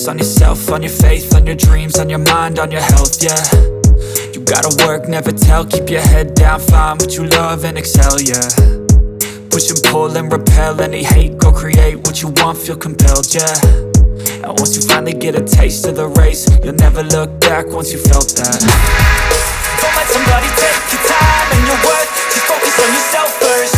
focus on yourself, on your faith, on your dreams, on your mind, on your health, yeah. You gotta work, never tell, keep your head down, find what you love and excel, yeah. Push and pull and repel any hate, go create what you want, feel compelled, yeah. And once you finally get a taste of the race, you'll never look back once you felt that. Don't let somebody take your time and your worth, just focus on yourself first.